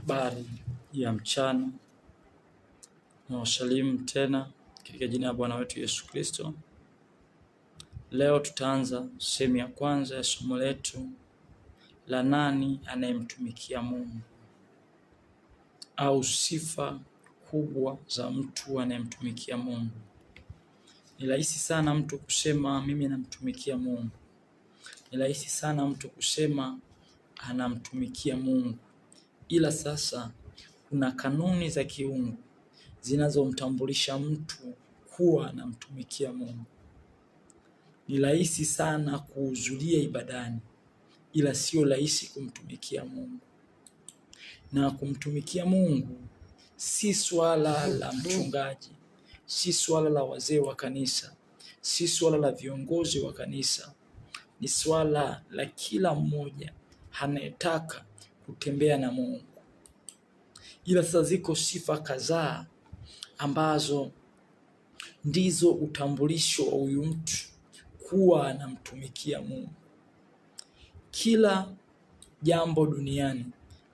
Habari ya mchana, na wasalimu tena katika jina la Bwana wetu Yesu Kristo. Leo tutaanza sehemu ya kwanza ya somo letu la nani anayemtumikia Mungu, au sifa kubwa za mtu anayemtumikia Mungu. Ni rahisi sana mtu kusema mimi namtumikia Mungu. Ni rahisi sana mtu kusema anamtumikia Mungu. Ila sasa kuna kanuni za kiungu zinazomtambulisha mtu kuwa anamtumikia Mungu. Ni rahisi sana kuhudhuria ibadani, ila sio rahisi kumtumikia Mungu. Na kumtumikia Mungu si swala la mchungaji, si swala la wazee wa kanisa, si swala la viongozi wa kanisa. Ni swala la kila mmoja anayetaka kutembea na Mungu. Ila sasa ziko sifa kadhaa ambazo ndizo utambulisho wa huyu mtu kuwa anamtumikia Mungu. Kila jambo duniani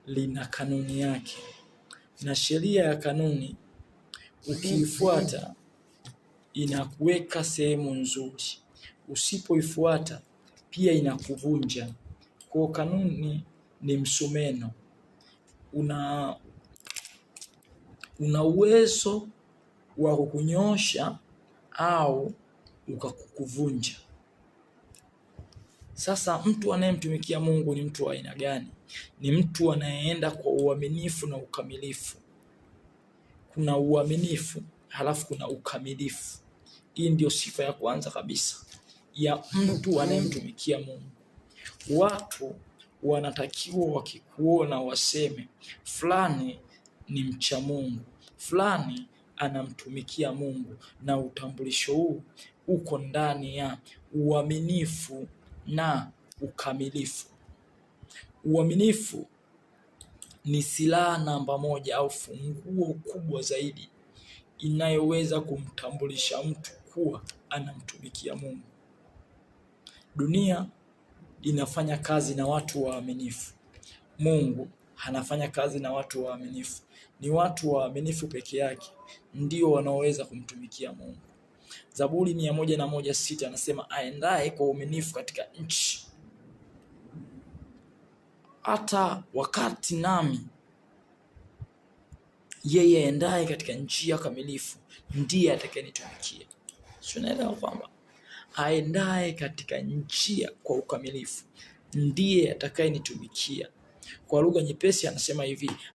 lina kanuni yake, na sheria ya kanuni ukiifuata inakuweka sehemu nzuri, usipoifuata pia inakuvunja. Kwa kanuni ni msumeno, una uwezo wa kukunyosha au ukakuvunja. Sasa mtu anayemtumikia Mungu ni mtu wa aina gani? Ni mtu anayeenda kwa uaminifu na ukamilifu. Kuna uaminifu halafu kuna ukamilifu. Hii ndio sifa ya kwanza kabisa ya mtu anayemtumikia Mungu. Watu wanatakiwa wakikuona waseme fulani ni mcha Mungu, fulani anamtumikia Mungu, na utambulisho huu uko ndani ya uaminifu na ukamilifu. Uaminifu ni silaha namba moja au funguo kubwa zaidi inayoweza kumtambulisha mtu kuwa anamtumikia Mungu. Dunia inafanya kazi na watu waaminifu. Mungu anafanya kazi na watu waaminifu. Ni watu waaminifu peke yake ndio wanaoweza kumtumikia Mungu. Zaburi 101:6 anasema aendaye kwa uaminifu katika nchi, hata wakati nami, yeye aendaye katika nchi ya kamilifu ndiye atakayenitumikia. Sio, unaelewa kwamba aendaye katika nchi kwa ukamilifu ndiye atakayenitumikia. Kwa lugha nyepesi anasema hivi,